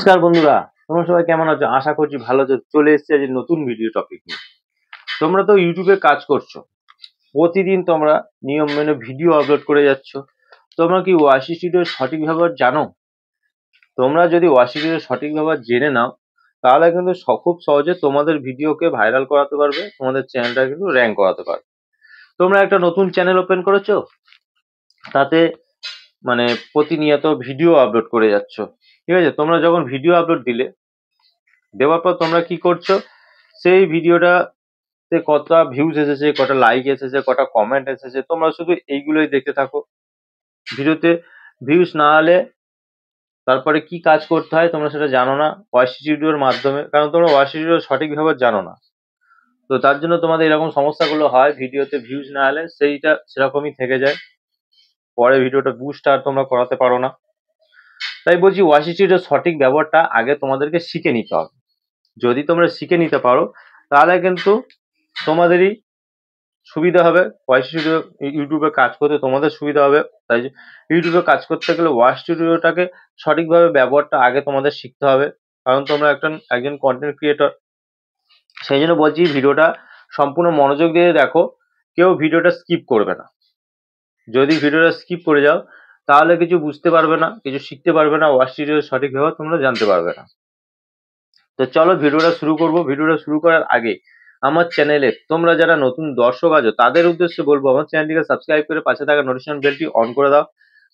নমস্কার বন্ধুরা, তোমরা সবাই কেমন আছো? আশা করছি ভালো আছো। চলে এসেছে আজ নতুন ভিডিও টপিক নিয়ে। তোমরা তো ইউটিউবে কাজ করছো, প্রতিদিন তোমরা নিয়ম মেনে ভিডিও আপলোড করে যাচ্ছ। তোমরা কি ওয়াসি স্টুডিওর সঠিক ব্যবহার জানো? তোমরা যদি ওয়াসি স্টুডিওর সঠিক ব্যবহার জেনে নাও, তাহলে কিন্তু খুব সহজে তোমাদের ভিডিওকে ভাইরাল করাতে পারবে, তোমাদের চ্যানেলটা কিন্তু র্যাঙ্ক করাতে পারবে। তোমরা একটা নতুন চ্যানেল ওপেন করেছো, তাতে মানে প্রতিনিয়ত ভিডিও আপলোড করে যাচ্ছ, ঠিক আছে? তোমরা যখন ভিডিও আপলোড দেওয়ার পর তোমরা কি করছো, সেই ভিডিওটাতে কতটা ভিউজ এসেছে, কটা লাইক এসেছে, কটা কমেন্ট এসেছে, তোমরা শুধু এইগুলোই দেখতে থাকো। ভিডিওতে ভিউজ না হলে তারপরে কি কাজ করতে হয় তোমরা সেটা জানো না ওয়াইসি স্টুডিওর মাধ্যমে, কারণ তোমরা ওয়াইসি স্টুডিও সঠিকভাবে জানো না। তো তার জন্য তোমাদের এরকম সমস্যাগুলো হয়, ভিডিওতে ভিউজ না হলে সেইটা সেরকমই থেকে যায়, পরে ভিডিওটা বুস্ট আর তোমরা করাতে পারো না। তাই বলছি ওয়াইসি স্টুডিওর সঠিক ব্যবহারটা আগে তোমাদেরকে শিখে নিতে হবে। যদি তোমরা শিখে নিতে পারো তাহলে কিন্তু তোমাদেরই সুবিধা হবে, ওয়াই স্টুডিও ইউটিউবে কাজ করতে তোমাদের সুবিধা হবে। তাই ইউটিউবে কাজ করতে গেলে ওয়াই স্টুডিওটাকে সঠিকভাবে ব্যবহারটা আগে তোমাদের শিখতে হবে, কারণ তোমরা একজন কন্টেন্ট ক্রিয়েটর। সেই জন্য বলছি ভিডিওটা সম্পূর্ণ মনোযোগ দিয়ে দেখো, কেউ ভিডিওটা স্কিপ করবে না। যদি ভিডিওটা স্কিপ করে যাও তাহলে কিছু বুঝতে পারবে না, কিছু শিখতে পারবে না, ওয়াই স্টুডিওর সঠিক ব্যবহার তোমরা জানতে পারবে না। তো চলো ভিডিওটা শুরু করবো। ভিডিওটা শুরু করার আগে আমার চ্যানেলে তোমরা যারা নতুন দর্শক আছো তাদের উদ্দেশ্যে বলবো, আমার চ্যানেলটিকে সাবস্ক্রাইব করে পাশে থাকা নোটিফিকেশন বেলটি অন করে দাও।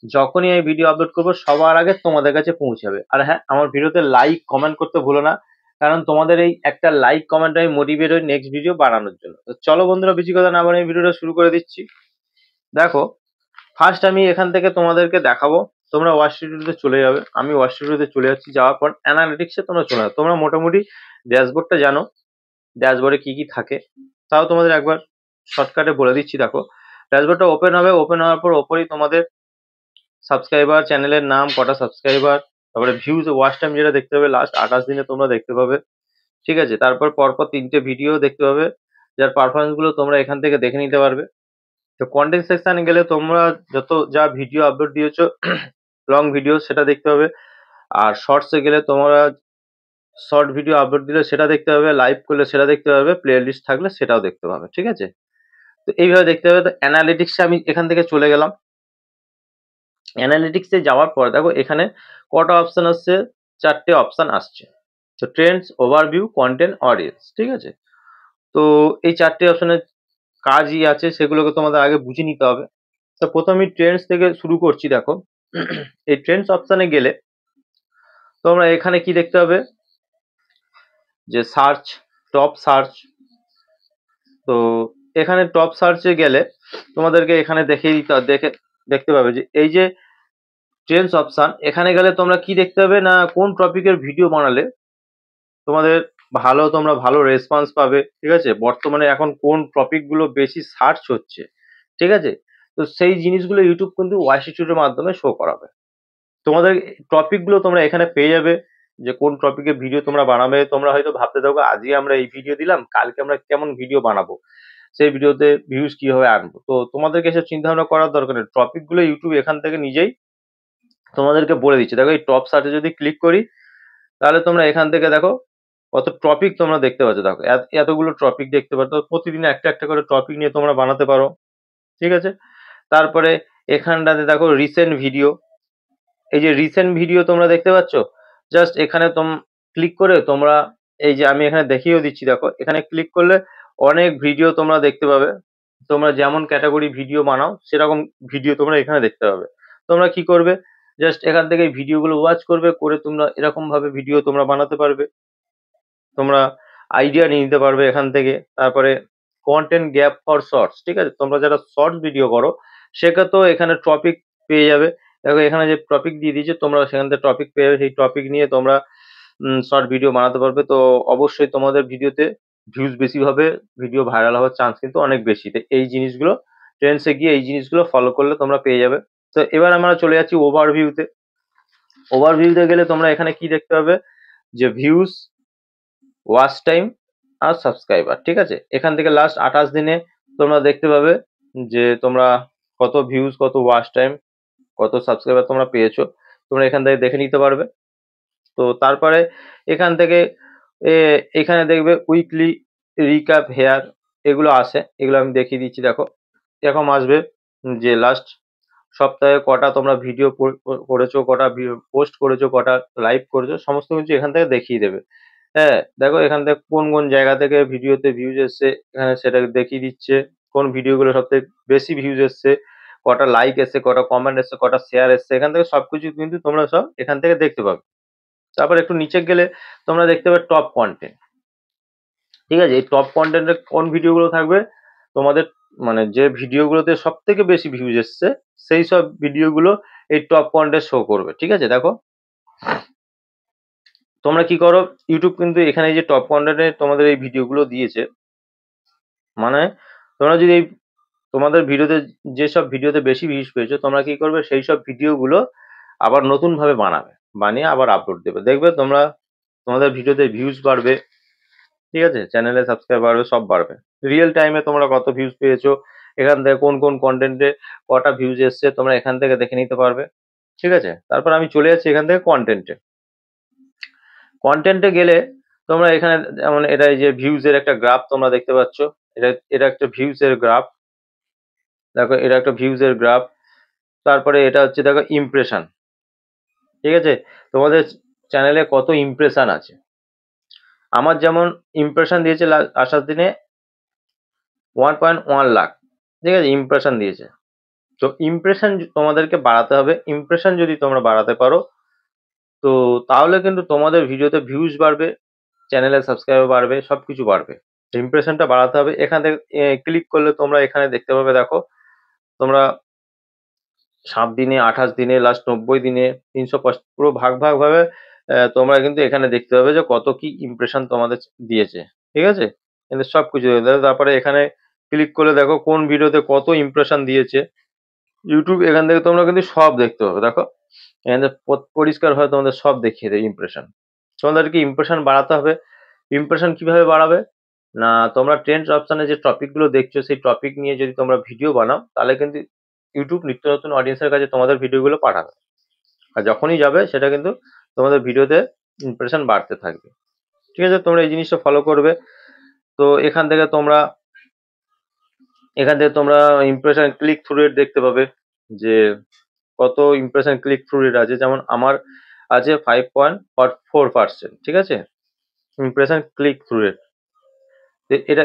যখনই আমি ভিডিও আপলোড করবো সবার আগে তোমাদের কাছে পৌঁছাবে। আর হ্যাঁ, আমার ভিডিওতে লাইক কমেন্ট করতে ভুলো না, কারণ তোমাদের এই একটা লাইক কমেন্ট আমি মোটিভেট হই নেক্সট ভিডিও বানানোর জন্য। তো চলো বন্ধুরা, বেশি কথা না বলে আমি ভিডিওটা শুরু করে দিচ্ছি। দেখো, ফার্স্ট আমি এখান থেকে তোমাদেরকে দেখাবো, তোমরা ওয়াচ স্টুডিওতে চলে যাবে। আমি ওয়াচ স্টুডিওতে চলে যাচ্ছি, যাওয়ার পর অ্যানালিটিক্সে তোমরা চলে যাবে। তোমরা মোটামুটি ড্যাশবোর্ডটা জানো, ড্যাশবোর্ডে কি কি থাকে, তাও তোমাদের একবার শর্টকাটে বলে দিচ্ছি। দেখো, ড্যাশবোর্ডটা ওপেন হবে, ওপেন হওয়ার পর ওপরেই তোমাদের সাবস্ক্রাইবার, চ্যানেলের নাম, কটা সাবস্ক্রাইবার, তারপরে ভিউজ, ওয়াচ টাইম যেটা দেখতে পাবে লাস্ট 28 দিনে তোমরা দেখতে পাবে, ঠিক আছে? তারপর পরপর 3টে ভিডিও দেখতে পাবে, যার পারফরমেন্স গুলো তোমরা এখান থেকে দেখে নিতে পারবে। তো কন্টেন্ট সেকশনে গেলে তোমরা যা ভিডিও আপলোড দিয়েছো লং ভিডিও সেটা দেখতে হবে। আর শর্টসে গেলে তোমরা শর্ট ভিডিও আপলোড দিলে সেটা দেখতে হবে, লাইভ করলে সেটা দেখতে পাবে, প্লে লিস্ট থাকলে সেটাও দেখতে পাবে, ঠিক আছে? তো এইভাবে দেখতে হবে। তো অ্যানালিটিক্সে আমি এখান থেকে চলে গেলাম। অ্যানালিটিক্সে যাওয়ার পর দেখো এখানে কটা অপশন আসছে, 4টে অপশন আসছে। তো ট্রেন্ডস, ওভারভিউ, কন্টেন্ট, অডিয়েন্স, ঠিক আছে? তো এই 4টে অপশনের কাজই আছে, সেগুলোকে তোমাদের আগে বুঝে নিতে হবে। তো প্রথমে ট্রেন্ডস থেকে শুরু করছি। দেখো, এই ট্রেন্ডস অপশনে গেলে তোমরা এখানে কি দেখতে হবে, যে সার্চ, টপ সার্চ। তো এখানে টপ সার্চে গেলে তোমাদেরকে এখানে দেখতে পাবে যে এই যে ট্রেন্ডস অপশন, এখানে গেলে তোমরা কি দেখতে হবে না, কোন টপিকের ভিডিও বানালে তোমাদের তোমরা ভালো রেসপন্স পাবে, ঠিক আছে? বর্তমানে এখন কোন টপিক গুলো বেশি সার্চ হচ্ছে, ঠিক আছে? তো সেই জিনিসগুলো ইউটিউব কিন্তু ওয়াইস স্টুডিওর মাধ্যমে শো করাবে। তোমাদের টপিক গুলো তোমরা এখানে পেয়ে যাবে, যে কোন টপিকে ভিডিও তোমরা বানাবে। তোমরা হয়তো ভাবতে থাকো আজকে আমরা এই ভিডিও দিলাম, কালকে আমরা কেমন ভিডিও বানাবো, সেই ভিডিওতে ভিউজ কিভাবে আনবো। তো তোমাদেরকে এসব চিন্তা ভাবনা করার দরকার নেই, টপিক গুলো ইউটিউব এখান থেকে নিজেই তোমাদেরকে বলে দিচ্ছে। দেখো, এই টপ সার্চে যদি ক্লিক করি তাহলে তোমরা এখান থেকে দেখো কত টপিক তোমরা দেখতে পাচ্ছ। দেখো, এতগুলো টপিক দেখতে পাচ্ছ। প্রতিদিন একটা একটা করে টপিক নিয়ে তোমরা বানাতে পারো, ঠিক আছে? তারপরে এখানটাতে দেখো রিসেন্ট ভিডিও, এই যে রিসেন্ট ভিডিও তোমরা দেখতে পাচ্ছ। জাস্ট এখানে ক্লিক করে তোমরা, এই যে আমি এখানে দেখিয়েও দিচ্ছি, দেখো এখানে ক্লিক করলে অনেক ভিডিও তোমরা দেখতে পাবে। তোমরা যেমন ক্যাটাগরি ভিডিও বানাও সেরকম ভিডিও তোমরা এখানে দেখতে পাবে। তোমরা কি করবে, জাস্ট এখান থেকে ভিডিওগুলো ওয়াচ করবে, করে তোমরা এরকম ভাবে ভিডিও তোমরা বানাতে পারবে, তোমরা আইডিয়া নিয়ে নিতে পারবে এখান থেকে। তারপরে কন্টেন্ট গ্যাপ ফর শর্টস, ঠিক আছে? তোমরা যারা শর্টস ভিডিও করো সেক্ষেত্রেও এখানে টপিক পেয়ে যাবে। দেখো এখানে যে টপিক দিয়ে দিয়েছে, তোমরা সেখান থেকে টপিক পেয়ে যাবে, সেই টপিক নিয়ে তোমরা শর্ট ভিডিও বানাতে পারবে। তো অবশ্যই তোমাদের ভিডিওতে ভিউজ বেশি হবে, ভিডিও ভাইরাল হওয়ার চান্স কিন্তু অনেক বেশি। তো এই জিনিসগুলো ট্রেন্ডসে গিয়ে এই জিনিসগুলো ফলো করলে তোমরা পেয়ে যাবে। তো এবার আমরা চলে যাচ্ছি ওভারভিউতে। ওভারভিউতে গেলে তোমরা এখানে কি দেখতে পাবে, যে ভিউজ, ওয়াচ টাইম আর সাবস্ক্রাইবার, ঠিক আছে? এখান থেকে লাস্ট 28 দিনে তোমরা দেখতে পাবে যে তোমরা কত ভিউজ, কত ওয়াচ টাইম, কত সাবস্ক্রাইবার তোমরা পেয়েছো। তোমরা এখান থেকে দেখে নিতে পারবে। তো তারপরে এখান থেকে এখানে দেখবে উইকলি রিক্যাপ হেয়ার এগুলো আসে, এগুলো আমি দেখিয়ে দিচ্ছি। দেখো এরকম আসবে যে লাস্ট সপ্তাহে কটা তোমরা ভিডিও করেছো, কটা পোস্ট করেছো, কটা লাইভ করেছো, সমস্ত কিছু এখান থেকে দেখিয়ে দেবে। হ্যাঁ, দেখো এখান থেকে কোন কোন জায়গা থেকে ভিডিওতে ভিউজ এসছে এখানে সেটা দেখিয়ে দিচ্ছে, কোন ভিডিওগুলো সবথেকে বেশি ভিউজ এসছে, কটা লাইক এসছে, কটা কমেন্ট এসছে, কটা শেয়ার এসছে, এখান থেকে সবকিছু কিন্তু তোমরা সব এখান থেকে দেখতে পাবে। তারপর একটু নিচে গেলে তোমরা দেখতে পাবে টপ কন্টেন্ট। ঠিক আছে, এই টপ কন্টেন্টে কোন ভিডিওগুলো থাকবে, তোমাদের মানে যে ভিডিওগুলোতে সব থেকে বেশি ভিউজ এসছে সেই সব ভিডিওগুলো এই টপ কন্টেন্ট শো করবে। ঠিক আছে, দেখো তোমরা কি করো, ইউটিউব কিন্তু এখানে এই যে টপ কন্টেন্টে তোমাদের এই ভিডিওগুলো দিয়েছে, মানে তোমরা যদি এই তোমাদের ভিডিওতে যেসব ভিডিওতে বেশি ভিউজ পেয়েছো তোমরা কি করবে, সেই সব ভিডিওগুলো আবার নতুন ভাবে বানাবে, বানিয়ে আবার আপলোড দেবে। দেখবে তোমরা তোমাদের ভিডিওতে ভিউজ বাড়বে, ঠিক আছে, চ্যানেলে সাবস্ক্রাইব বাড়বে, সব বাড়বে। রিয়েল টাইমে তোমরা কত ভিউজ পেয়েছো, এখান থেকে কোন কোন কন্টেন্টে কটা ভিউজ এসছে তোমরা এখান থেকে দেখে নিতে পারবে। ঠিক আছে, তারপর আমি চলে যাচ্ছি এখান থেকে কন্টেন্টে। কন্টেন্টে গেলে তোমরা এখানে যেমন এটা এই যে ভিউজ এর একটা গ্রাফ তোমরা দেখতে পাচ্ছ, এটা একটা ভিউজ এর গ্রাফ। দেখো এটা একটা ভিউজ এর গ্রাফ। তারপরে এটা হচ্ছে দেখো ইমপ্রেশন। ঠিক আছে, তোমাদের চ্যানেলে কত ইমপ্রেশন আছে। আমার যেমন ইমপ্রেশন দিয়েছে আসার দিনে 1.1 লাখ। ঠিক আছে, ইমপ্রেশন দিয়েছে। তো ইমপ্রেশন তোমাদেরকে বাড়াতে হবে। ইমপ্রেশন যদি তোমরা বাড়াতে পারো তো তাহলে কিন্তু তোমাদের ভিডিওতে ভিউজ বাড়বে, চ্যানেলে সাবস্ক্রাইবার বাড়বে, সবকিছু বাড়বে। ইমপ্রেশনটা বাড়াতে হবে। এখান থেকে ক্লিক করলে তোমরা এখানে দেখতে পাবে, দেখো তোমরা 7 দিনে, 28 দিনে, লাস্ট 90 দিনে, 365 পুরো ভাগ ভাগ ভাবে তোমরা কিন্তু এখানে দেখতে পাবে যে কত কি ইমপ্রেশন তোমাদের দিয়েছে। ঠিক আছে, কিন্তু সবকিছু তারপরে এখানে ক্লিক করলে দেখো কোন ভিডিওতে কত ইমপ্রেশন দিয়েছে। ইউটিউব এখান থেকে তোমরা কিন্তু সব দেখতে পাবে। দেখো এখানে পরিষ্কার ভাবে তোমাদের সব দেখিয়ে দেয় ইমপ্রেশন। তোমাদেরকে ইমপ্রেশন বাড়াতে হবে। ইমপ্রেশন কিভাবে বাড়াবে না, তোমরা ট্রেন্ডস অপশনে যে টপিক গুলো দেখছো সেই টপিক নিয়ে যদি তোমরা ভিডিও বানাও তাহলে কিন্তু ইউটিউব নিত্য নতুন অডিয়েন্সের কাছে তোমাদের ভিডিওগুলো পাঠাবে। আর যখনই যাবে সেটা কিন্তু তোমাদের ভিডিওতে ইমপ্রেশন বাড়তে থাকবে। ঠিক আছে, তোমরা এই জিনিসটা ফলো করবে। তো এখান থেকে তোমরা ইমপ্রেশন ক্লিক থ্রু রেট দেখতে পাবে যে কত ইমপ্রেশন ক্লিক থ্রু রেট আছে। যেমন আমার আছে 5.4%। ঠিক আছে, ইমপ্রেশন ক্লিক থ্রু রেট। এটা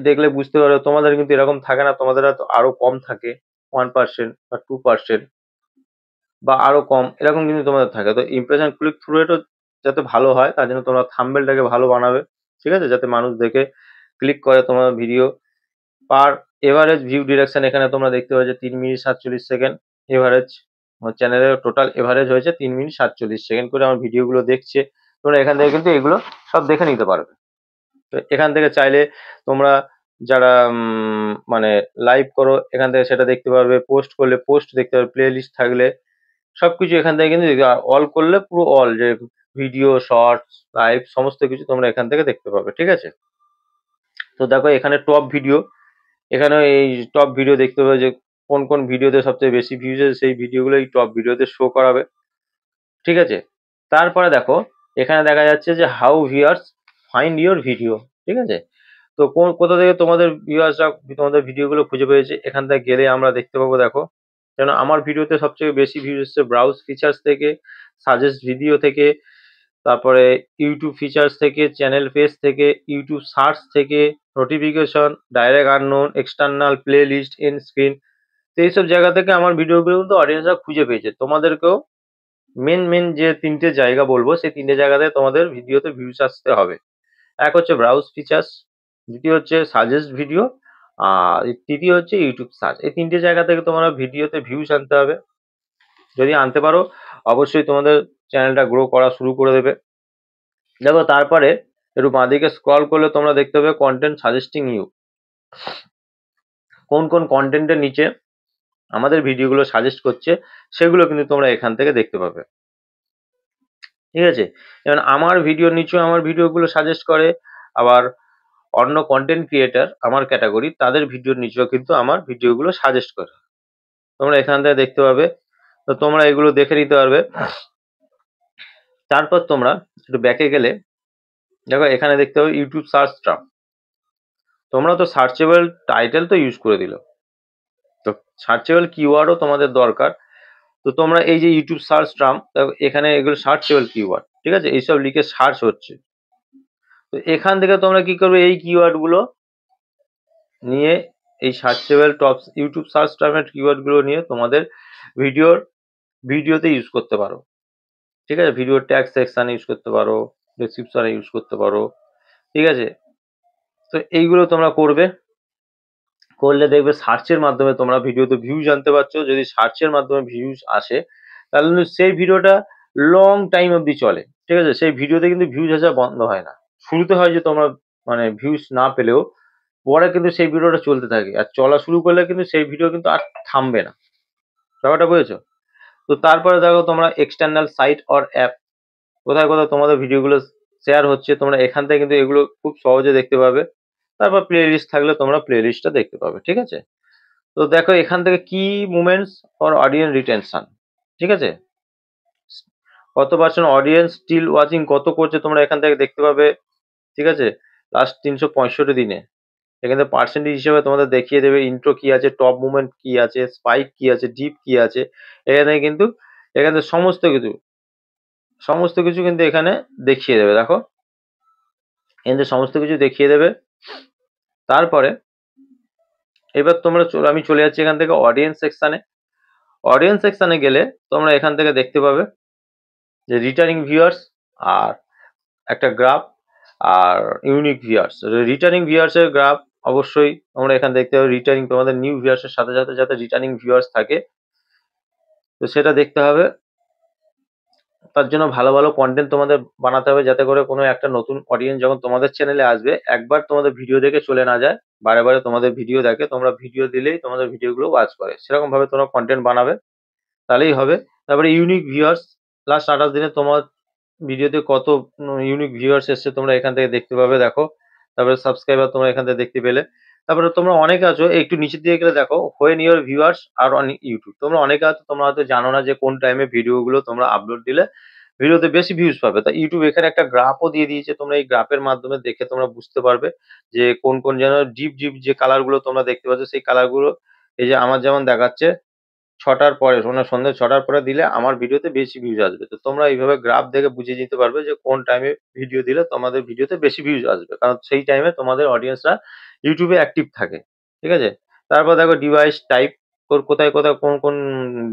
দেখলে বুঝতে পারো তোমাদের কিন্তু এরকম থাকে না, তোমাদের হয়তো আরো কম থাকে, 1% বা 2% বা আরো কম, এরকম কিন্তু তোমাদের থাকে। তো ইমপ্রেশন ক্লিক থ্রু রেটও যাতে ভালো হয় তার জন্য তোমরা থাম্বনেলটাকে ভালো বানাবে। ঠিক আছে, যাতে মানুষ দেখে ক্লিক করে তোমার ভিডিও। পার এভারেজ ভিউ ডিরেকশন এখানে তোমরা দেখতে পাচ্ছ 3 মিনিট 47 সেকেন্ড এভারেজ। আমার চ্যানেলের টোটাল এভারেজ হয়েছে 3 মিনিট 47 সেকেন্ড করে আমার ভিডিওগুলো দেখছে। তোমরা এখান থেকে কিন্তু এগুলো সব দেখে নিতে পারবে। তো এখান থেকে চাইলে তোমরা যারা মানে লাইভ করো এখান থেকে সেটা দেখতে পারবে, পোস্ট করলে পোস্ট দেখতে পারবে, প্লে লিস্ট থাকলে সবকিছু এখান থেকে কিন্তু অল করলে পুরো অল যে ভিডিও, শর্টস, লাইভ সমস্ত কিছু তোমরা এখান থেকে দেখতে পাবে। ঠিক আছে, তো দেখো এখানে টপ ভিডিও, এখানে এই টপ ভিডিও দেখতে পাবে যে কোন কোন ভিডিওতে সবচেয়ে বেশি ভিউজ আছে সেই ভিডিওগুলো এই টপ ভিডিওতে শো করাবে। ঠিক আছে, তারপরে দেখো এখানে দেখা যাচ্ছে যে how viewers find your video. ঠিক আছে, তো কোথা থেকে তোমাদের ভিউয়ার্সরা তোমাদের ভিডিওগুলো খুঁজে পেয়েছে এখান থেকে গেলে আমরা দেখতে পাবো। দেখো যেন আমার ভিডিওতে সবচেয়ে বেশি ভিউজ এসছে ব্রাউজ ফিচার্স থেকে, সাজেস্ট ভিডিও থেকে, তারপরে ইউটিউব ফিচার্স থেকে, চ্যানেল পেজ থেকে, ইউটিউব সার্চ থেকে, notification, direct unknown, external, play list, end screen. তো এইসব জায়গা থেকে আমার ভিডিওগুলো কিন্তু অডিয়েন্সরা খুঁজে পেয়েছে। তোমাদেরকেও মেন যে 3টে জায়গা বলবো সেই 3টে জায়গাতে তোমাদের ভিডিওতে ভিউজ আসতে হবে। এক হচ্ছে ব্রাউজ ফিচার্স, দ্বিতীয় হচ্ছে সাজেস্ট ভিডিও, আর তৃতীয় হচ্ছে ইউটিউব সার্চ। এই 3টে জায়গা থেকে তোমরা ভিডিওতে ভিউজ আনতে হবে। যদি আনতে পারো অবশ্যই তোমাদের চ্যানেলটা গ্রো করা শুরু করে দেবে। দেখো তারপরে একটু বাঁদিকে স্ক্রল করলে তোমরা দেখতে পাবে কন্টেন্ট সাজেস্টিং ইউ। কোন কোন কন্টেন্টের নিচে আমাদের ভিডিওগুলো সাজেস্ট করছে সেগুলো কিন্তু তোমরা এখান থেকে দেখতে পাবে। ঠিক আছে, যেমন আমার ভিডিওর নিচেও আমার ভিডিওগুলো সাজেস্ট করে, আবার অন্য কন্টেন্ট ক্রিয়েটার আমার ক্যাটাগরি তাদের ভিডিওর নিচেও কিন্তু আমার ভিডিওগুলো সাজেস্ট করে। তোমরা এখান থেকে দেখতে পাবে। তো তোমরা এগুলো দেখে নিতে পারবে। তারপর তোমরা একটু ব্যাকে গেলে দেখো এখানে দেখতে হবে ইউটিউব সার্চ টার্ম। তোমরা তো সার্চেবল টাইটেল তো ইউজ করে দিল, তো সার্চেবল কিওয়ার্ডও তোমাদের দরকার। তো তোমরা এই যে ইউটিউব সার্চ টার্ম, এখানে এগুলো সার্চেবল কিওয়ার্ড, ঠিক আছে, এইসব লিখে সার্চ হচ্ছে। তো এখান থেকে তোমরা কি করবে, এই কিওয়ার্ড গুলো নিয়ে, এই সার্চেবল টপ ইউটিউব সার্চ টার্মের কিওয়ার্ড গুলো নিয়ে তোমাদের ভিডিওতে ইউজ করতে পারো, ঠিক আছে। ভিডিও ট্যাগ সেকশনে ইউজ করতে পারো, ডেসক্রিপশনে ইউজ করতে পারো, ঠিক আছে। তো এইগুলো তোমরা করবে, করলে দেখবে সার্চের মাধ্যমে তোমরা ভিডিওতে ভিউজ আনতে পারছো। যদি সার্চের মাধ্যমে ভিউজ আসে তাহলে কিন্তু সেই ভিডিওটা লং টাইম অবধি চলে, ঠিক আছে। সেই ভিডিওতে কিন্তু ভিউজ আসা বন্ধ হয় না। শুরুতে হয় যে তোমরা মানে ভিউজ না পেলেও পরে কিন্তু সেই ভিডিওটা চলতে থাকে, আর চলা শুরু করলে কিন্তু সেই ভিডিও কিন্তু আর থামবে না। ব্যাপারটা বুঝেছো? তো তারপরে দেখো তোমরা এক্সটার্নাল সাইট অর অ্যাপ, কোথায় কোথায় তোমাদের ভিডিওগুলো শেয়ার হচ্ছে, তোমরা এখান থেকে কিন্তু এগুলো খুব সহজে দেখতে পাবে। তারপর প্লে লিস্ট থাকলে তোমরা প্লে লিস্টটা দেখতে পাবে, ঠিক আছে। তো দেখো এখান থেকে কি মুভমেন্টস ফর অডিয়েন্স রিটেনশন, ঠিক আছে, কত পার্সেন্ট অডিয়েন্স স্টিল ওয়াচিং, কত করছে তোমরা এখান থেকে দেখতে পাবে, ঠিক আছে। লাস্ট 365 দিনে এখানে পার্সেন্টেজ হিসেবে তোমাদের দেখিয়ে দেবে ইন্ট্রো কি আছে, টপ মুভমেন্ট কি আছে, স্পাইক কি আছে, ডিপ কি আছে। এখানে কিন্তু এখানে সমস্ত কিছু কিন্তু এখানে দেখিয়ে দেবে। দেখো এখানে সমস্ত কিছু দেখিয়ে দেবে। তারপরে এবার তোমরা আমি চলে যাচ্ছি এখান থেকে অডিয়েন্স সেকশনে। অডিয়েন্স সেকশনে গেলে তোমরা এখান থেকে দেখতে পাবে যে রিটার্নিং ভিউয়ার্স আর একটা গ্রাফ আর ইউনিক ভিউয়ার্স। রিটার্নিং ভিউয়ার্সের গ্রাফ অবশ্যই তোমরা এখানে দেখতে পাবে, রিটার্নিং তোমাদের নিউ ভিউয়ার্সের সাথে সাথে যাতে রিটার্নিং ভিউয়ার্স থাকে, তো সেটা দেখতে হবে। তার জন্য ভালো ভালো কন্টেন্ট তোমাদের বানাতে হবে, যাতে করে কোনো একটা নতুন অডিয়েন্স যখন তোমাদের চ্যানেলে আসবে একবার তোমাদের ভিডিও দেখে চলে না যায়, বারে বারে তোমাদের ভিডিও দেখে, তোমরা ভিডিও দিলেই তোমাদের ভিডিওগুলো ওয়াচ করে, সেরকম ভাবে তোমরা কন্টেন্ট বানাবে, তাহলেই হবে। তারপরে ইউনিক ভিউয়ার্স, লাস্ট 28 দিনে তোমার ভিডিওতে কত ইউনিক ভিউয়ার্স এসছে তোমরা এখান থেকে দেখতে পাবে, দেখো। তারপরে সাবস্ক্রাইবার তোমরা এখান থেকে দেখতে পেলে। তারপরে তোমরা অনেকে আছো, একটু নিচের দিকে গেলে দেখো when your viewers are on YouTube, তোমরা অনেকে আছো তোমরা হয়তো জানো না যে কোন টাইমে ভিডিওগুলো তোমরা আপলোড দিলে ভিডিওতে বেশি ভিউজ পাবে। তা ইউটিউব এখানে একটা গ্রাফও দিয়ে দিয়েছে, তোমরা এই গ্রাফের মাধ্যমে দেখে তোমরা বুঝতে পারবে যে কোন কোন যেন ডিপ ডিপ যে কালার গুলো তোমরা দেখতে পাচ্ছ, সেই কালার গুলো এই যে আমার যেমন দেখাচ্ছে 6টার পরে, মানে সন্ধ্যে 6টার পরে দিলে আমার ভিডিওতে বেশি ভিউজ আসবে। তো তোমরা এইভাবে গ্রাফ দেখে বুঝে নিতে পারবে যে কোন টাইমে ভিডিও দিলে তোমাদের ভিডিওতে বেশি ভিউজ আসবে, কারণ সেই টাইমে তোমাদের অডিয়েন্সরা ইউটিউবে অ্যাক্টিভ থাকে, ঠিক আছে। তারপর দেখো ডিভাইস টাইপ, কোথায় কোথায় কোন কোন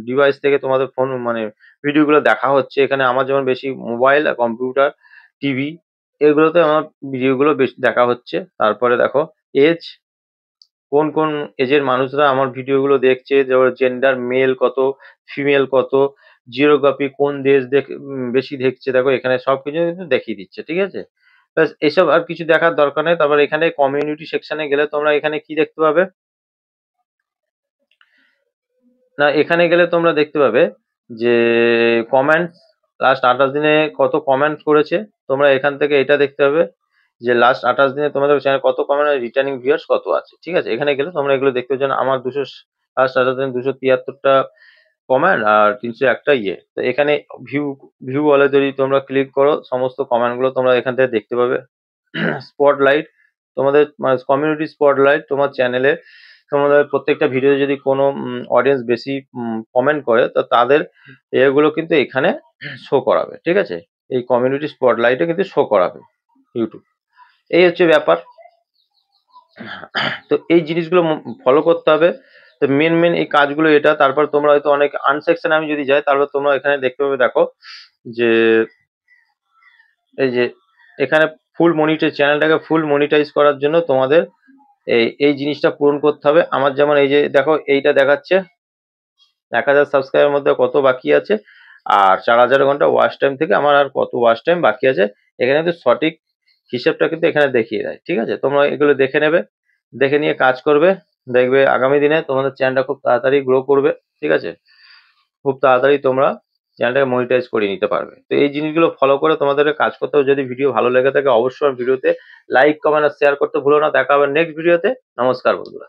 ডিভাইস থেকে তোমাদের ফোন মানে ভিডিওগুলো দেখা হচ্ছে। এখানে আমার যেমন বেশি মোবাইল আর কম্পিউটার, টিভি, এগুলোতে আমার ভিডিওগুলো বেশি দেখা হচ্ছে। তারপরে দেখো এজ, কোন কোন এজের মানুষরা আমার ভিডিওগুলো দেখছে, যেমন জেন্ডার, মেল কত, ফিমেল কত, জিওগ্রাফি কোন দেশ বেশি দেখছে, দেখো এখানে সবকিছু কিন্তু দেখিয়ে দিচ্ছে, ঠিক আছে। ব্যাস, এসব আর কিছু দেখার দরকার নেই। তারপর এখানে কমিউনিটি সেকশনে গেলে তোমরা এখানে কি দেখতে পাবে, না এখানে গেলে তোমরা দেখতে পাবে যে কমেন্টস, লাস্ট 28 দিনে কত কমেন্ট করেছে, তোমরা এখান থেকে এটা দেখতে পাবে যে লাস্ট 28 দিনে তোমাদের চ্যানেল কত কমেন্ট, রিটার্নিং ভিউয়ার্স কত আছে, ঠিক আছে। এখানে গেলে তোমরা এগুলো দেখতে পাচ্ছ। আমার লাস্ট 28 দিনে 273টা কমেন্ট আর 301টা ইয়ে। তো এখানে ভিউ ভিউ বলে যদি তোমরা ক্লিক করো, সমস্ত কমেন্ট গুলো তোমরা এখান থেকে দেখতে পাবে। স্পটলাইট, তোমাদের মানে কমিউনিটি স্পটলাইট, তোমার চ্যানেলে তোমাদের প্রত্যেকটা ভিডিওতে যদি কোনো অডিয়েন্স বেশি কমেন্ট করে, তো তাদের এগুলো কিন্তু এখানে শো করাবে, ঠিক আছে। এই কমিউনিটি স্পটলাইটে কিন্তু শো করাবে ইউটিউব। এই হচ্ছে ব্যাপার। তো এই জিনিসগুলো ফলো করতে হবে। তো মেন এই কাজগুলো এটা। তারপর তোমরা হয়তো অনেক আনসেকশনে আমি যদি যাই, তারপর তোমরা এখানে দেখতে পাবে, দেখো যে এই যে এখানে ফুল মনিটাইজ, চ্যানেলটাকে ফুল মনিটাইজ করার জন্য তোমাদের এই জিনিসটা পূরণ করতে হবে। আমার যেমন এই যে দেখো এইটা দেখাচ্ছে 1000 সাবস্ক্রাইবের মধ্যে কত বাকি আছে, আর 4000 ঘন্টা ওয়াচ টাইম থেকে আমার আর কত ওয়াচ টাইম বাকি আছে। এখানে কিন্তু সঠিক হিসেবটা কিন্তু এখানে দেখিয়ে দেয়, ঠিক আছে। তোমরা এগুলো দেখে নেবে, দেখে নিয়ে কাজ করবে, দেখবে আগামী দিনে তোমাদের চ্যানেলটা খুব তাড়াতাড়ি গ্রো করবে, ঠিক আছে। খুব তাড়াতাড়ি তোমরা চ্যানেলটাকে মনিটাইজ করে নিতে পারবে। তো এই জিনিসগুলো ফলো করে তোমাদের কাজ করতে হবে। যদি ভিডিও ভালো লেগে থাকে অবশ্যই ভিডিওতে লাইক, কমেন্ট আর শেয়ার করতে ভুলো না। দেখা হবে নেক্সট ভিডিওতে। নমস্কার বন্ধুরা।